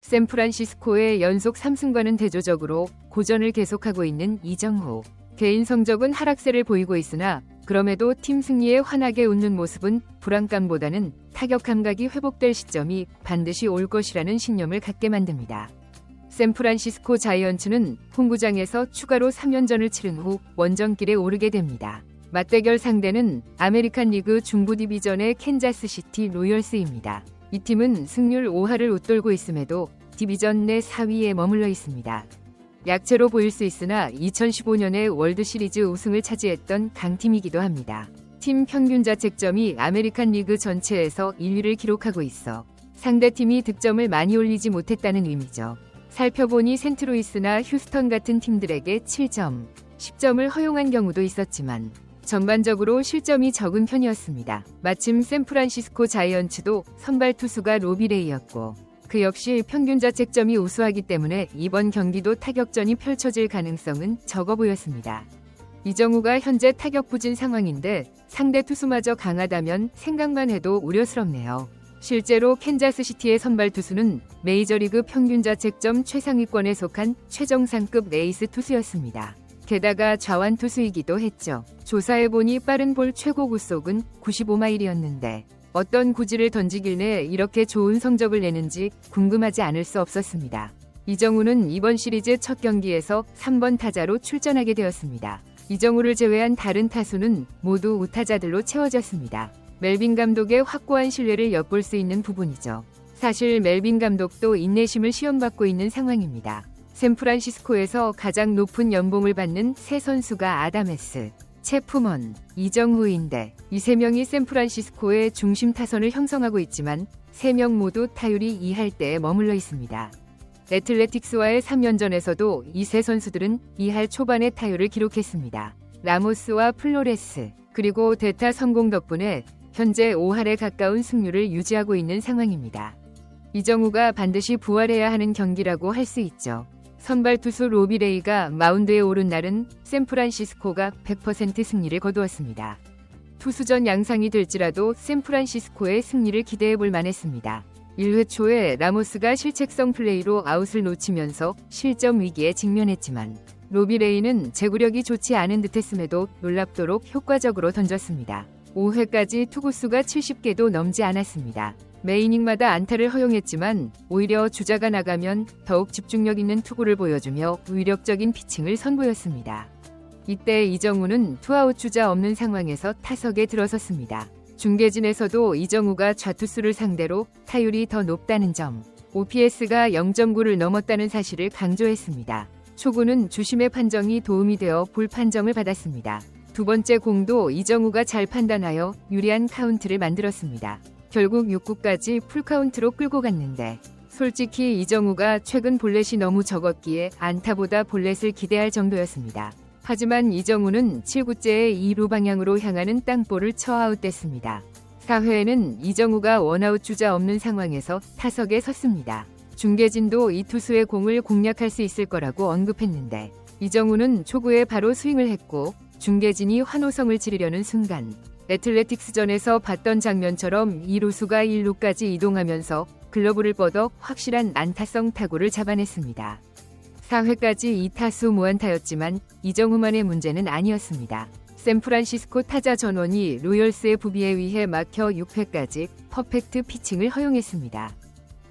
샌프란시스코의 연속 3승과는 대조적으로 고전을 계속하고 있는 이정후. 개인 성적은 하락세를 보이고 있으나 그럼에도 팀 승리에 환하게 웃는 모습은 불안감보다는 타격 감각이 회복될 시점이 반드시 올 것이라는 신념을 갖게 만듭니다. 샌프란시스코 자이언츠는 홈구장에서 추가로 3연전을 치른 후 원정길에 오르게 됩니다. 맞대결 상대는 아메리칸 리그 중부 디비전의 캔자스시티 로열스입니다. 이 팀은 승률 5할을 웃돌고 있음에도 디비전 내 4위에 머물러 있습니다. 약체로 보일 수 있으나 2015년에 월드시리즈 우승을 차지했던 강팀이기도 합니다. 팀 평균 자책점이 아메리칸 리그 전체에서 1위를 기록하고 있어 상대팀이 득점을 많이 올리지 못했다는 의미죠. 살펴보니 센트루이스나 휴스턴 같은 팀들에게 7점, 10점을 허용한 경우도 있었지만 전반적으로 실점이 적은 편이었습니다. 마침 샌프란시스코 자이언츠도 선발 투수가 로비레이였고 그 역시 평균 자책점이 우수하기 때문에 이번 경기도 타격전이 펼쳐질 가능성은 적어 보였습니다. 이정후가 현재 타격 부진 상황인데 상대 투수마저 강하다면 생각만 해도 우려스럽네요. 실제로 캔자스시티의 선발 투수는 메이저리그 평균 자책점 최상위권에 속한 최정상급 에이스 투수였습니다. 게다가 좌완 투수이기도 했죠. 조사해보니 빠른 볼 최고 구속은 95마일이었는데 어떤 구질을 던지길래 이렇게 좋은 성적을 내는지 궁금하지 않을 수 없었습니다. 이정후는 이번 시리즈 첫 경기에서 3번 타자로 출전하게 되었습니다. 이정후를 제외한 다른 타수는 모두 우타자들로 채워졌습니다. 멜빈 감독의 확고한 신뢰를 엿볼 수 있는 부분이죠. 사실 멜빈 감독도 인내심을 시험받고 있는 상황입니다. 샌프란시스코에서 가장 높은 연봉을 받는 세 선수가 아담에스, 체프먼, 이정후인데 이 세 명이 샌프란시스코의 중심 타선을 형성하고 있지만 세 명 모두 타율이 2할대에 머물러 있습니다. 애틀레틱스와의 3연전에서도 이 세 선수들은 2할 초반의 타율을 기록했습니다. 라모스와 플로레스, 그리고 대타 성공 덕분에 현재 5할에 가까운 승률을 유지하고 있는 상황입니다. 이정후가 반드시 부활해야 하는 경기라고 할 수 있죠. 선발 투수 로비레이가 마운드에 오른 날은 샌프란시스코가 100% 승리를 거두었습니다. 투수전 양상이 될지라도 샌프란시스코의 승리를 기대해 볼 만했습니다. 1회 초에 라모스가 실책성 플레이로 아웃을 놓치면서 실점 위기에 직면했지만 로비레이는 제구력이 좋지 않은 듯했음에도 놀랍도록 효과적으로 던졌습니다. 5회까지 투구수가 70개도 넘지 않았습니다. 매 이닝마다 안타를 허용했지만 오히려 주자가 나가면 더욱 집중력 있는 투구를 보여주며 위력적인 피칭을 선보였습니다. 이때 이정후는 투아웃 주자 없는 상황에서 타석에 들어섰습니다. 중계진에서도 이정후가 좌투수를 상대로 타율이 더 높다는 점, OPS가 0.9를 넘었다는 사실을 강조했습니다. 초구는 주심의 판정이 도움이 되어 볼 판정을 받았습니다. 두 번째 공도 이정후가 잘 판단하여 유리한 카운트를 만들었습니다. 결국 6구까지 풀카운트로 끌고 갔는데 솔직히 이정후가 최근 볼넷이 너무 적었기에 안타보다 볼넷을 기대할 정도였습니다. 하지만 이정후는 7구째의 2루 방향으로 향하는 땅볼을 쳐 아웃됐습니다. 4회에는 이정후가 원아웃 주자 없는 상황에서 타석에 섰습니다. 중계진도 이 투수의 공을 공략할 수 있을 거라고 언급했는데 이정후는 초구에 바로 스윙을 했고 중계진이 환호성을 지르려는 순간 애틀레틱스전에서 봤던 장면처럼 2루수가 1루까지 이동하면서 글러브를 뻗어 확실한 안타성 타구를 잡아냈습니다. 4회까지 2타수 무안타였지만 이정후만의 문제는 아니었습니다. 샌프란시스코 타자 전원이 로열스의 부비에 의해 막혀 6회까지 퍼펙트 피칭을 허용했습니다.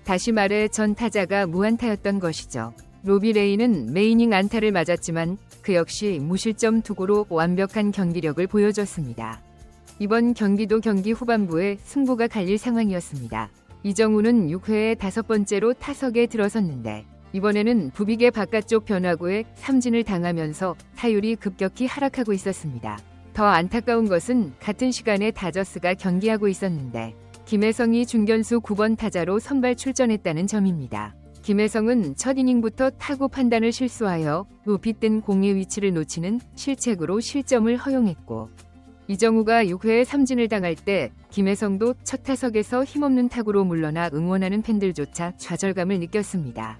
다시 말해 전 타자가 무안타였던 것이죠. 로비레이는 메이닝 안타를 맞았지만 그 역시 무실점 투구로 완벽한 경기력을 보여줬습니다. 이번 경기도 경기 후반부에 승부가 갈릴 상황이었습니다. 이정후는 6회에 5번째로 타석에 들어섰는데 이번에는 부비계 바깥쪽 변화구에 삼진을 당하면서 타율이 급격히 하락하고 있었습니다. 더 안타까운 것은 같은 시간에 다저스가 경기하고 있었는데 김혜성이 중견수 9번 타자로 선발 출전했다는 점입니다. 김혜성은 첫 이닝부터 타구 판단을 실수하여 높이 뜬 공의 위치를 놓치는 실책으로 실점을 허용했고 이정후가 6회에 삼진을 당할 때 김혜성도 첫 타석에서 힘없는 타구로 물러나 응원하는 팬들조차 좌절감을 느꼈습니다.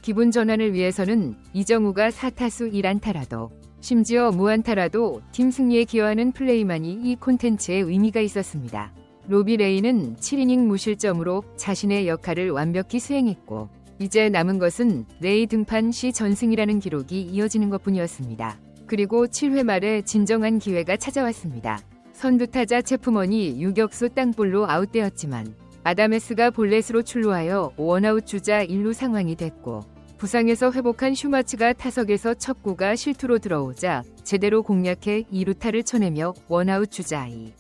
기분 전환을 위해서는 이정후가 4타수 1안타라도 심지어 무안타라도 팀 승리에 기여하는 플레이만이 이 콘텐츠에 의미가 있었습니다. 로비레이는 7이닝 무실점으로 자신의 역할을 완벽히 수행했고 이제 남은 것은 레이 등판 시 전승이라는 기록이 이어지는 것뿐이었습니다. 그리고 7회 말에 진정한 기회가 찾아왔습니다. 선두타자 체프먼이 유격수 땅볼로 아웃되었지만 아다메스가 볼넷으로 출루하여 원아웃 주자 1루 상황이 됐고, 부상에서 회복한 슈마츠가 타석에서 첫 구가 실투로 들어오자 제대로 공략해 2루타를 쳐내며 원아웃 주자 2,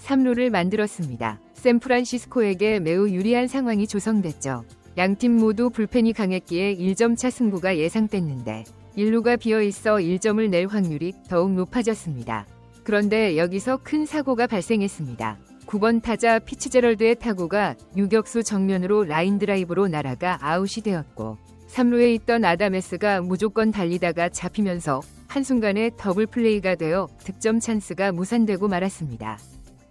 3루를 만들었습니다. 샌프란시스코에게 매우 유리한 상황이 조성됐죠. 양팀 모두 불펜이 강했기에 1점차 승부가 예상됐는데 1루가 비어있어 1점을 낼 확률이 더욱 높아졌습니다. 그런데 여기서 큰 사고가 발생했습니다. 9번 타자 피츠제럴드의 타구가 유격수 정면으로 라인 드라이브로 날아가 아웃이 되었고, 3루에 있던 아다메스가 무조건 달리다가 잡히면서 한순간에 더블 플레이가 되어 득점 찬스가 무산되고 말았습니다.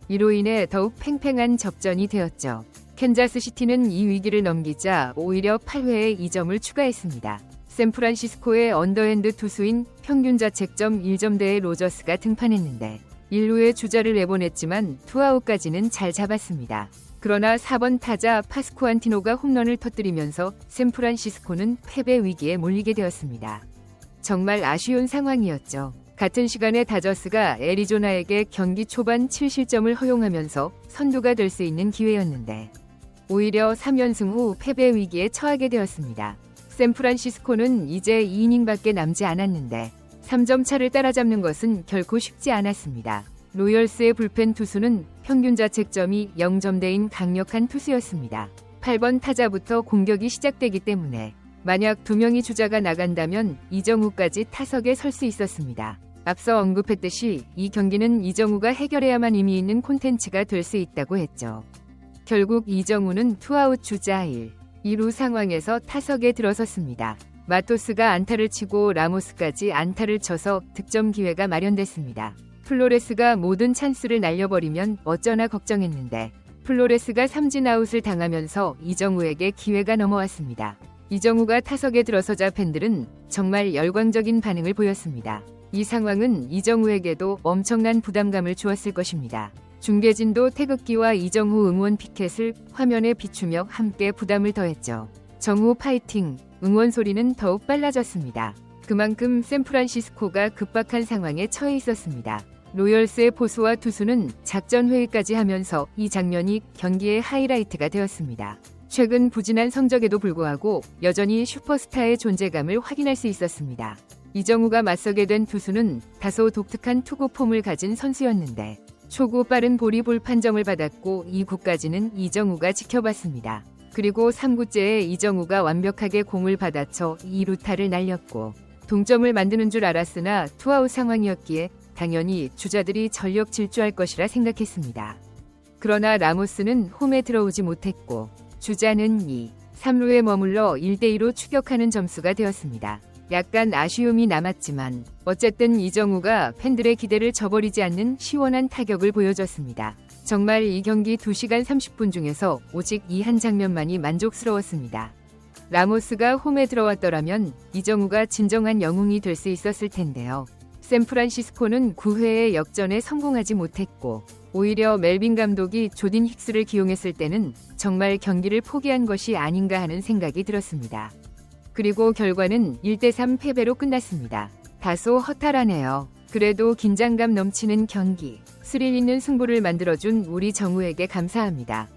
이로 인해 더욱 팽팽한 접전이 되었죠. 캔자스시티는 이 위기를 넘기자 오히려 8회에 2점을 추가했습니다. 샌프란시스코의 언더핸드 투수인 평균 자책점 1점대의 로저스가 등판했는데 1루에 주자를 내보냈지만 투아웃까지는 잘 잡았습니다. 그러나 4번 타자 파스쿠안티노가 홈런을 터뜨리면서 샌프란시스코는 패배 위기에 몰리게 되었습니다. 정말 아쉬운 상황이었죠. 같은 시간에 다저스가 애리조나에게 경기 초반 7실점을 허용하면서 선두가 될 수 있는 기회였는데 오히려 3연승 후 패배 위기에 처하게 되었습니다. 샌프란시스코는 이제 2이닝밖에 남지 않았는데 3점 차를 따라잡는 것은 결코 쉽지 않았습니다. 로열스의 불펜 투수는 평균 자책점이 0점대인 강력한 투수였습니다. 8번 타자부터 공격이 시작되기 때문에 만약 2명이 주자가 나간다면 이정우까지 타석에 설 수 있었습니다. 앞서 언급했듯이 이 경기는 이정우가 해결해야만 의미 있는 콘텐츠가 될 수 있다고 했죠. 결국 이정우는 투아웃 주자 1, 2루 상황에서 타석에 들어섰습니다. 마토스가 안타를 치고 라모스까지 안타를 쳐서 득점 기회가 마련됐습니다. 플로레스가 모든 찬스를 날려버리면 어쩌나 걱정했는데 플로레스가 삼진 아웃을 당하면서 이정우에게 기회가 넘어왔습니다. 이정우가 타석에 들어서자 팬들은 정말 열광적인 반응을 보였습니다. 이 상황은 이정우에게도 엄청난 부담감을 주었을 것입니다. 중계진도 태극기와 이정우 응원 피켓을 화면에 비추며 함께 부담을 더했죠. 정우 파이팅! 응원 소리는 더욱 빨라졌습니다. 그만큼 샌프란시스코가 급박한 상황에 처해 있었습니다. 로열스의 포수와 투수는 작전 회의까지 하면서 이 장면이 경기의 하이라이트가 되었습니다. 최근 부진한 성적에도 불구하고 여전히 슈퍼스타의 존재감을 확인할 수 있었습니다. 이정우가 맞서게 된 투수는 다소 독특한 투구 폼을 가진 선수였는데 초구 빠른 볼이 볼 판정을 받았고 2구까지는 이정우가 지켜봤습니다. 그리고 3구째에 이정우가 완벽하게 공을 받아쳐 2루타를 날렸고 동점을 만드는 줄 알았으나 투아웃 상황이었기에 당연히 주자들이 전력 질주할 것이라 생각했습니다. 그러나 라모스는 홈에 들어오지 못했고 주자는 2, 3루에 머물러 1대2로 추격하는 점수가 되었습니다. 약간 아쉬움이 남았지만 어쨌든 이정우가 팬들의 기대를 저버리지 않는 시원한 타격을 보여줬습니다. 정말 이 경기 2시간 30분 중에서 오직 이 한 장면만이 만족스러웠습니다. 라모스가 홈에 들어왔더라면 이정우가 진정한 영웅이 될 수 있었을 텐데요. 샌프란시스코는 9회에 역전에 성공하지 못했고 오히려 멜빈 감독이 조딘 힉스를 기용했을 때는 정말 경기를 포기한 것이 아닌가 하는 생각이 들었습니다. 그리고 결과는 1대3 패배로 끝났습니다. 다소 허탈하네요. 그래도 긴장감 넘치는 경기, 스릴 있는 승부를 만들어준 우리 정우에게 감사합니다.